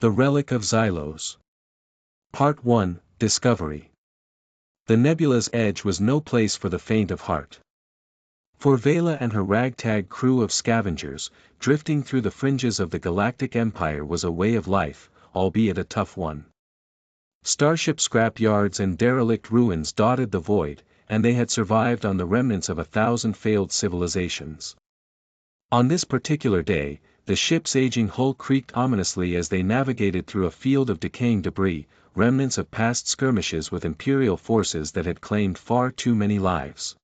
The Relic of Xylos. Part 1, Discovery. The nebula's edge was no place for the faint of heart. For Vela and her ragtag crew of scavengers, drifting through the fringes of the Galactic Empire was a way of life, albeit a tough one. Starship scrap yards and derelict ruins dotted the void, and they had survived on the remnants of 1,000 failed civilizations. On this particular day, the ship's aging hull creaked ominously as they navigated through a field of decaying debris, remnants of past skirmishes with imperial forces that had claimed far too many lives.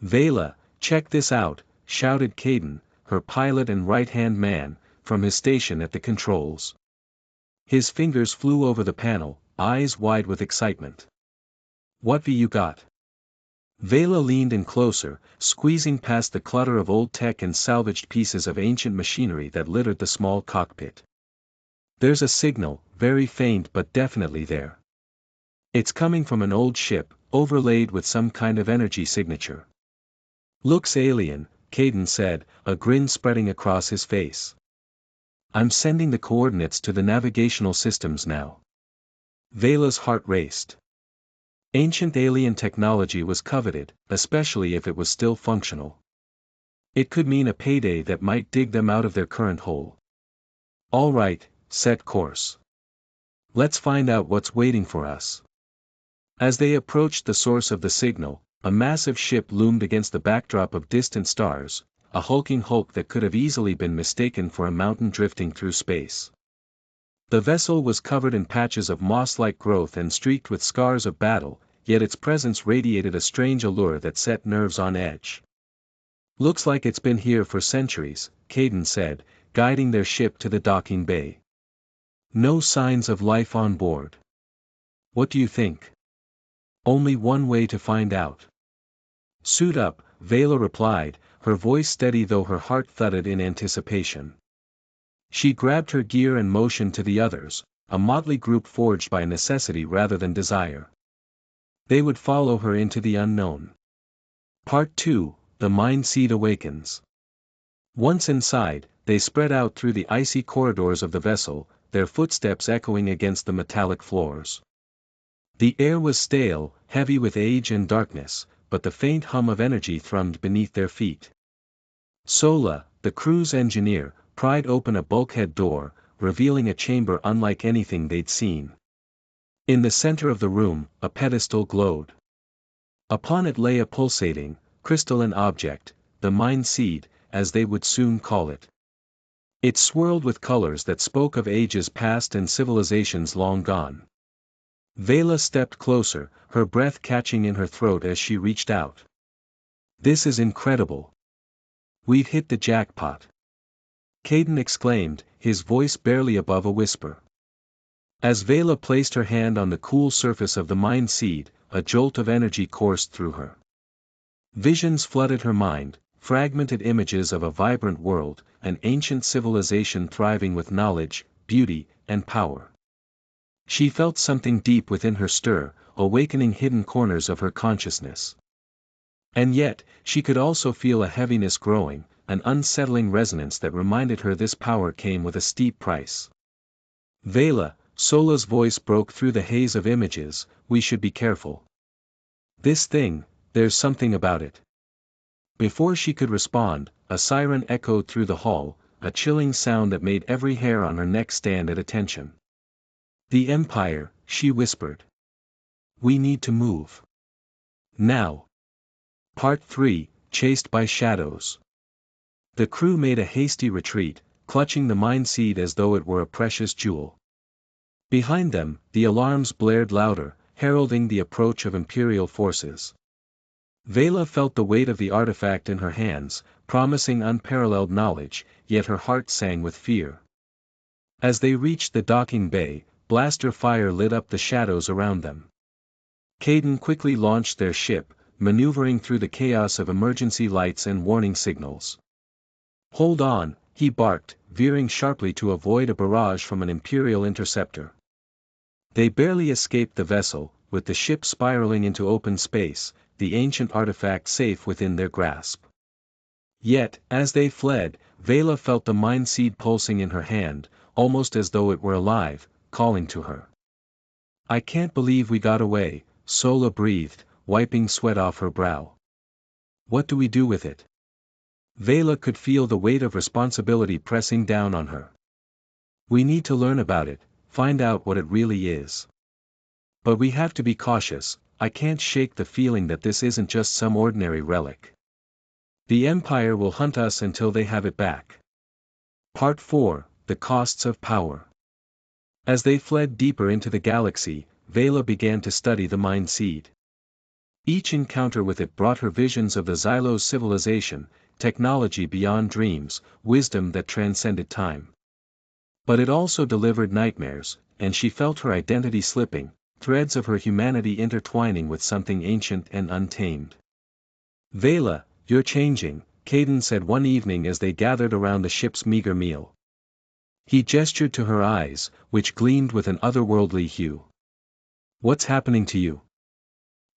"Vela, check this out," shouted Caden, her pilot and right-hand man, from his station at the controls. His fingers flew over the panel, eyes wide with excitement. "What you got?" Vela leaned in closer, squeezing past the clutter of old tech and salvaged pieces of ancient machinery that littered the small cockpit. "There's a signal, very faint but definitely there. It's coming from an old ship, overlaid with some kind of energy signature." "Looks alien," Caden said, a grin spreading across his face. "I'm sending the coordinates to the navigational systems now." Vela's heart raced. Ancient alien technology was coveted, especially if it was still functional. It could mean a payday that might dig them out of their current hole. "All right, set course. Let's find out what's waiting for us." As they approached the source of the signal, a massive ship loomed against the backdrop of distant stars, a hulking hulk that could have easily been mistaken for a mountain drifting through space. The vessel was covered in patches of moss-like growth and streaked with scars of battle, yet its presence radiated a strange allure that set nerves on edge. "Looks like it's been here for centuries," Caden said, guiding their ship to the docking bay. "No signs of life on board. What do you think?" "Only one way to find out." "Suit up," Vela replied, her voice steady though her heart thudded in anticipation. She grabbed her gear and motioned to the others, a motley group forged by necessity rather than desire. They would follow her into the unknown. Part 2, The Mind Seed Awakens. Once inside, they spread out through the icy corridors of the vessel, their footsteps echoing against the metallic floors. The air was stale, heavy with age and darkness, but the faint hum of energy thrummed beneath their feet. Sola, the crew's engineer, pried open a bulkhead door, revealing a chamber unlike anything they'd seen. In the center of the room, a pedestal glowed. Upon it lay a pulsating, crystalline object, the Mind Seed, as they would soon call it. It swirled with colors that spoke of ages past and civilizations long gone. Vela stepped closer, her breath catching in her throat as she reached out. "This is incredible. We've hit the jackpot," Caden exclaimed, his voice barely above a whisper. As Vela placed her hand on the cool surface of the Mind Seed, a jolt of energy coursed through her. Visions flooded her mind, fragmented images of a vibrant world, an ancient civilization thriving with knowledge, beauty, and power. She felt something deep within her stir, awakening hidden corners of her consciousness. And yet, she could also feel a heaviness growing, an unsettling resonance that reminded her this power came with a steep price. "Vela," Sola's voice broke through the haze of images, "we should be careful. This thing, there's something about it." Before she could respond, a siren echoed through the hall, a chilling sound that made every hair on her neck stand at attention. "The Empire," she whispered. "We need to move. Now." Part 3, Chased by Shadows. The crew made a hasty retreat, clutching the Mind Seed as though it were a precious jewel. Behind them, the alarms blared louder, heralding the approach of imperial forces. Vela felt the weight of the artifact in her hands, promising unparalleled knowledge, yet her heart sang with fear. As they reached the docking bay, blaster fire lit up the shadows around them. Caden quickly launched their ship, maneuvering through the chaos of emergency lights and warning signals. "Hold on," he barked, veering sharply to avoid a barrage from an imperial interceptor. They barely escaped the vessel, with the ship spiraling into open space, the ancient artifact safe within their grasp. Yet, as they fled, Vela felt the Mind Seed pulsing in her hand, almost as though it were alive, calling to her. "I can't believe we got away," Sola breathed, wiping sweat off her brow. "What do we do with it?" Vela could feel the weight of responsibility pressing down on her. "We need to learn about it, find out what it really is. But we have to be cautious. I can't shake the feeling that this isn't just some ordinary relic. The Empire will hunt us until they have it back." Part 4, The Costs of Power. As they fled deeper into the galaxy, Vela began to study the Mind Seed. Each encounter with it brought her visions of the Xylos civilization, technology beyond dreams, wisdom that transcended time. But it also delivered nightmares, and she felt her identity slipping, threads of her humanity intertwining with something ancient and untamed. "Vela, you're changing," Caden said one evening as they gathered around the ship's meager meal. He gestured to her eyes, which gleamed with an otherworldly hue. "What's happening to you?"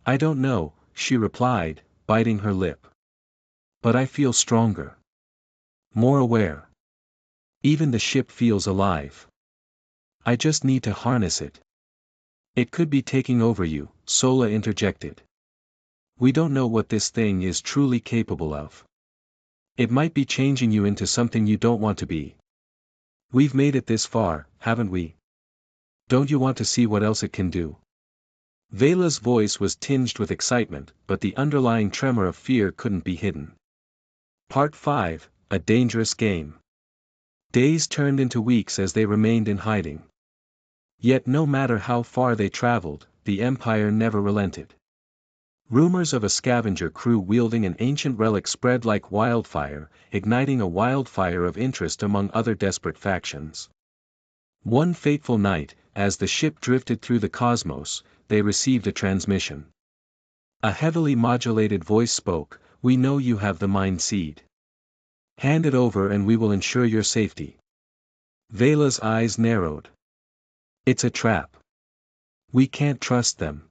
"I don't know," she replied, biting her lip. "But I feel stronger. More aware. Even the ship feels alive. I just need to harness it." "It could be taking over you," Sola interjected. "We don't know what this thing is truly capable of. It might be changing you into something you don't want to be. We've made it this far, haven't we? Don't you want to see what else it can do?" Vela's voice was tinged with excitement, but the underlying tremor of fear couldn't be hidden. Part 5, A Dangerous Game. Days turned into weeks as they remained in hiding. Yet no matter how far they traveled, the Empire never relented. Rumors of a scavenger crew wielding an ancient relic spread like wildfire, igniting a wildfire of interest among other desperate factions. One fateful night, as the ship drifted through the cosmos, they received a transmission. A heavily modulated voice spoke, "We know you have the Mind Seed. Hand it over and we will ensure your safety." Vela's eyes narrowed. "It's a trap. We can't trust them.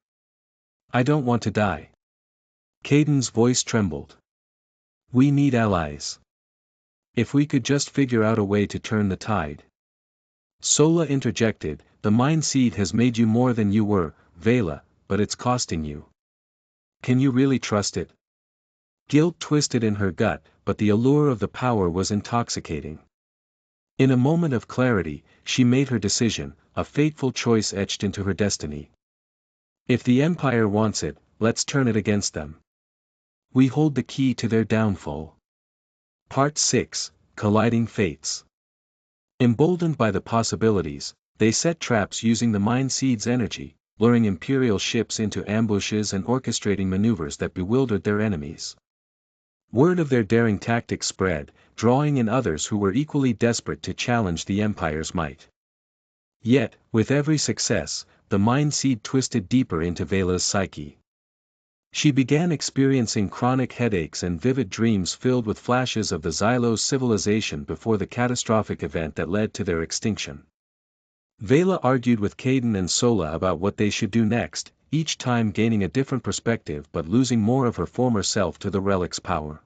I don't want to die." Caden's voice trembled. "We need allies. If we could just figure out a way to turn the tide." Sola interjected, "The Mind Seed has made you more than you were, Vela, but it's costing you. Can you really trust it?" Guilt twisted in her gut, but the allure of the power was intoxicating. In a moment of clarity, she made her decision, a fateful choice etched into her destiny. "If the Empire wants it, let's turn it against them. We hold the key to their downfall." Part 6, Colliding Fates. Emboldened by the possibilities, they set traps using the Mind Seed's energy, luring imperial ships into ambushes and orchestrating maneuvers that bewildered their enemies. Word of their daring tactics spread, drawing in others who were equally desperate to challenge the Empire's might. Yet, with every success, the Mind Seed twisted deeper into Vela's psyche. She began experiencing chronic headaches and vivid dreams filled with flashes of the Xylos civilization before the catastrophic event that led to their extinction. Vela argued with Caden and Sola about what they should do next, each time gaining a different perspective but losing more of her former self to the relic's power.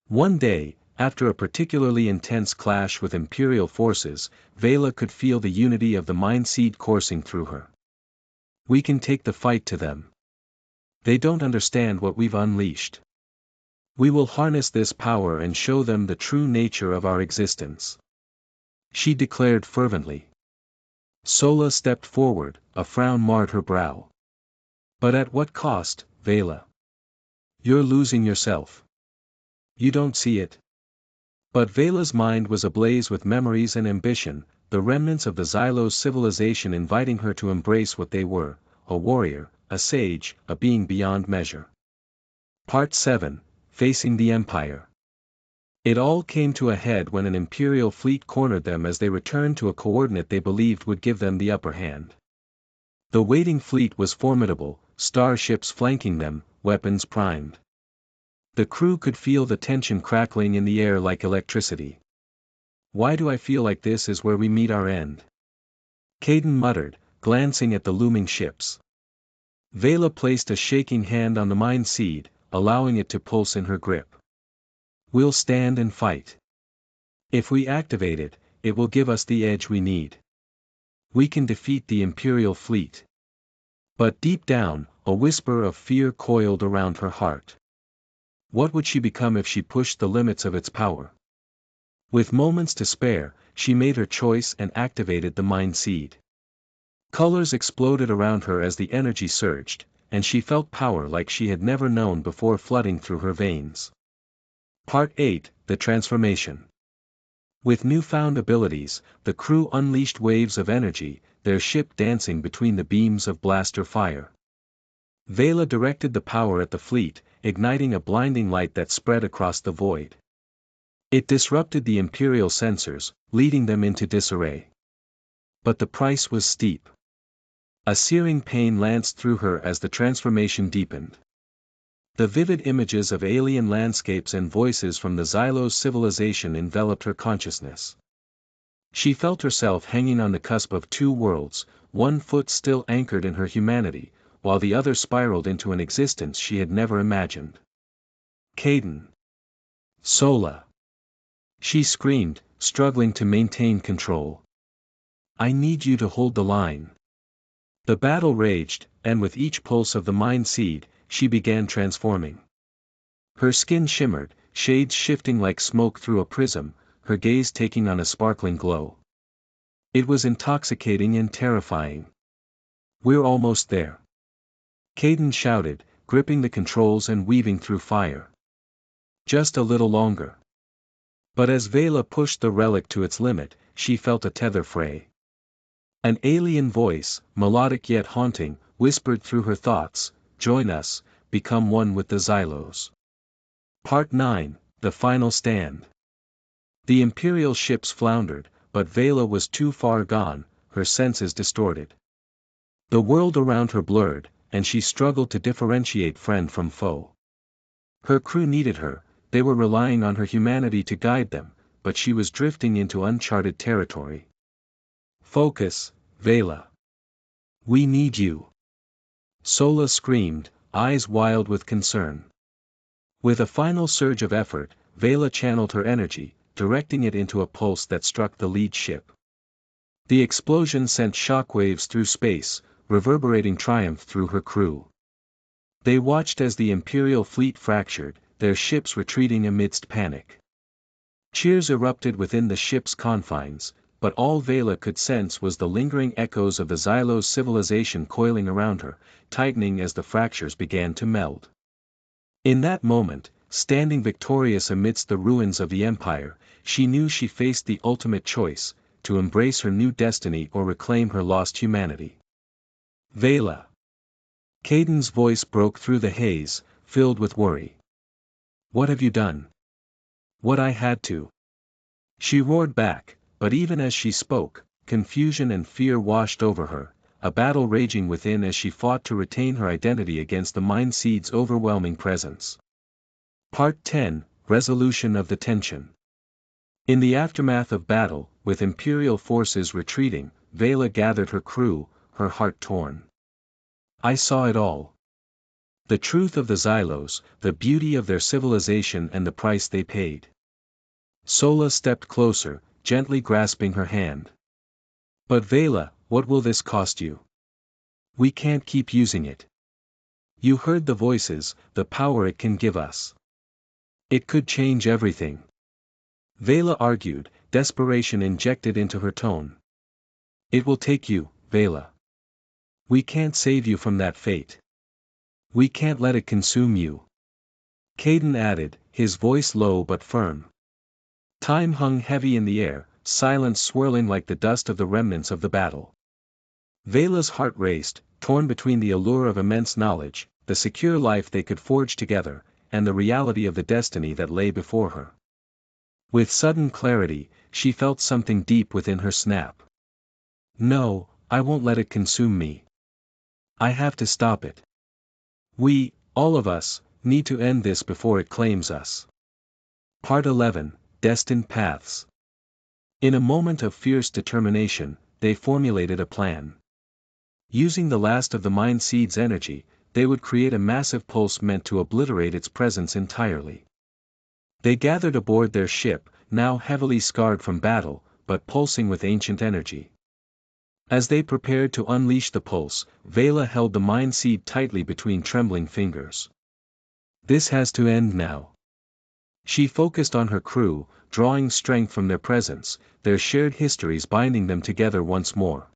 One day, after a particularly intense clash with imperial forces, Vela could feel the unity of the Mind Seed coursing through her. "We can take the fight to them. They don't understand what we've unleashed. We will harness this power and show them the true nature of our existence," she declared fervently. Sola stepped forward, a frown marred her brow. "But at what cost, Vela? You're losing yourself. You don't see it." But Vela's mind was ablaze with memories and ambition, the remnants of the Xylos civilization inviting her to embrace what they were, a warrior, a sage, a being beyond measure. Part 7, Facing the Empire. It all came to a head when an imperial fleet cornered them as they returned to a coordinate they believed would give them the upper hand. The waiting fleet was formidable, starships flanking them, weapons primed. The crew could feel the tension crackling in the air like electricity. "Why do I feel like this is where we meet our end?" Caden muttered, glancing at the looming ships. Vela placed a shaking hand on the Mind Seed, allowing it to pulse in her grip. "We'll stand and fight. If we activate it, it will give us the edge we need. We can defeat the Imperial fleet. But deep down, a whisper of fear coiled around her heart. What would she become if she pushed the limits of its power? With moments to spare, she made her choice and activated the mind seed. Colors exploded around her as the energy surged, and she felt power like she had never known before flooding through her veins. Part 8, The Transformation. With newfound abilities, the crew unleashed waves of energy, their ship dancing between the beams of blaster fire. Vela directed the power at the fleet, igniting a blinding light that spread across the void. It disrupted the Imperial sensors, leading them into disarray. But the price was steep. A searing pain lanced through her as the transformation deepened. The vivid images of alien landscapes and voices from the Xylos civilization enveloped her consciousness. She felt herself hanging on the cusp of two worlds, one foot still anchored in her humanity, while the other spiraled into an existence she had never imagined. Kaidan. Sola. She screamed, struggling to maintain control. I need you to hold the line. The battle raged, and with each pulse of the mind seed, she began transforming. Her skin shimmered, shades shifting like smoke through a prism, her gaze taking on a sparkling glow. It was intoxicating and terrifying. We're almost there. Kaidan shouted, gripping the controls and weaving through fire. Just a little longer. But as Vela pushed the relic to its limit, she felt a tether fray. An alien voice, melodic yet haunting, whispered through her thoughts, join us, become one with the Xylos. Part 9, The Final Stand. The Imperial ships floundered, but Vela was too far gone, her senses distorted. The world around her blurred, and she struggled to differentiate friend from foe. Her crew needed her, they were relying on her humanity to guide them, but she was drifting into uncharted territory. Focus, Vela. We need you. Sola screamed, eyes wild with concern. With a final surge of effort, Vela channeled her energy, directing it into a pulse that struck the lead ship. The explosion sent shockwaves through space, reverberating triumph through her crew. They watched as the Imperial fleet fractured, their ships retreating amidst panic. Cheers erupted within the ship's confines, but all Vela could sense was the lingering echoes of the Xylos civilization coiling around her, tightening as the fractures began to meld. In that moment, standing victorious amidst the ruins of the Empire, she knew she faced the ultimate choice, to embrace her new destiny or reclaim her lost humanity. Vela. Kaidan's voice broke through the haze, filled with worry. What have you done? What I had to. She roared back, but even as she spoke, confusion and fear washed over her, a battle raging within as she fought to retain her identity against the mind seed's overwhelming presence. Part 10, Resolution of the Tension. In the aftermath of battle, with Imperial forces retreating, Vela gathered her crew, her heart torn. I saw it all. The truth of the Xylos, the beauty of their civilization and the price they paid. Sola stepped closer, gently grasping her hand. But Vela, what will this cost you? We can't keep using it. You heard the voices, the power it can give us. It could change everything. Vela argued, desperation injected into her tone. It will take you, Vela. We can't save you from that fate. We can't let it consume you. Kaidan added, his voice low but firm. Time hung heavy in the air, silence swirling like the dust of the remnants of the battle. Vela's heart raced, torn between the allure of immense knowledge, the secure life they could forge together, and the reality of the destiny that lay before her. With sudden clarity, she felt something deep within her snap. No, I won't let it consume me. I have to stop it. We, all of us, need to end this before it claims us. Part 11, Destined Paths. In a moment of fierce determination, they formulated a plan. Using the last of the mind seed's energy, they would create a massive pulse meant to obliterate its presence entirely. They gathered aboard their ship, now heavily scarred from battle, but pulsing with ancient energy. As they prepared to unleash the pulse, Vela held the mind seed tightly between trembling fingers. This has to end now. She focused on her crew, drawing strength from their presence, their shared histories binding them together once more.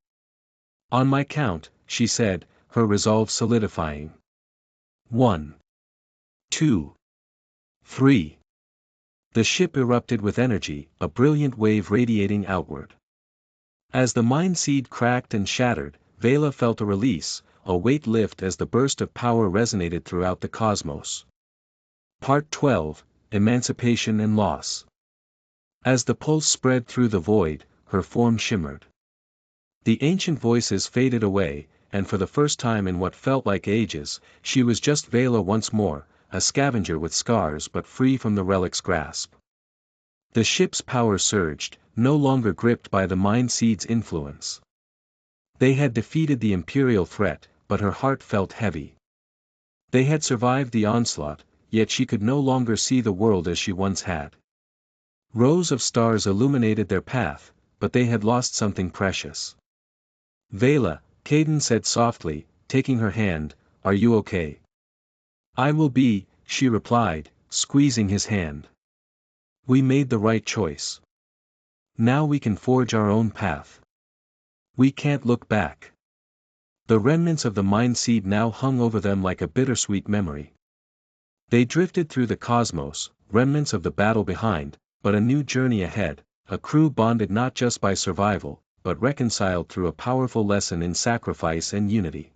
On my count, she said, her resolve solidifying. 1. 2. 3. The ship erupted with energy, a brilliant wave radiating outward. As the mind seed cracked and shattered, Vela felt a release, a weight lift as the burst of power resonated throughout the cosmos. Part 12, Emancipation and Loss. As the pulse spread through the void, her form shimmered. The ancient voices faded away, and for the first time in what felt like ages, she was just Vela once more, a scavenger with scars but free from the relic's grasp. The ship's power surged, no longer gripped by the mind seed's influence. They had defeated the imperial threat, but her heart felt heavy. They had survived the onslaught, yet she could no longer see the world as she once had. Rows of stars illuminated their path, but they had lost something precious. Vela, Caden said softly, taking her hand, "Are you okay?" "I will be," she replied, squeezing his hand. "We made the right choice. Now we can forge our own path. We can't look back." The remnants of the mind seed now hung over them like a bittersweet memory. They drifted through the cosmos, remnants of the battle behind, but a new journey ahead, a crew bonded not just by survival, but reconciled through a powerful lesson in sacrifice and unity.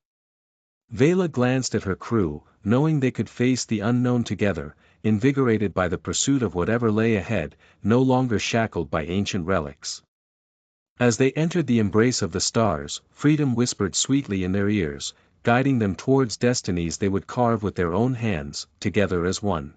Vela glanced at her crew, knowing they could face the unknown together, invigorated by the pursuit of whatever lay ahead, no longer shackled by ancient relics. As they entered the embrace of the stars, freedom whispered sweetly in their ears, guiding them towards destinies they would carve with their own hands, together as one.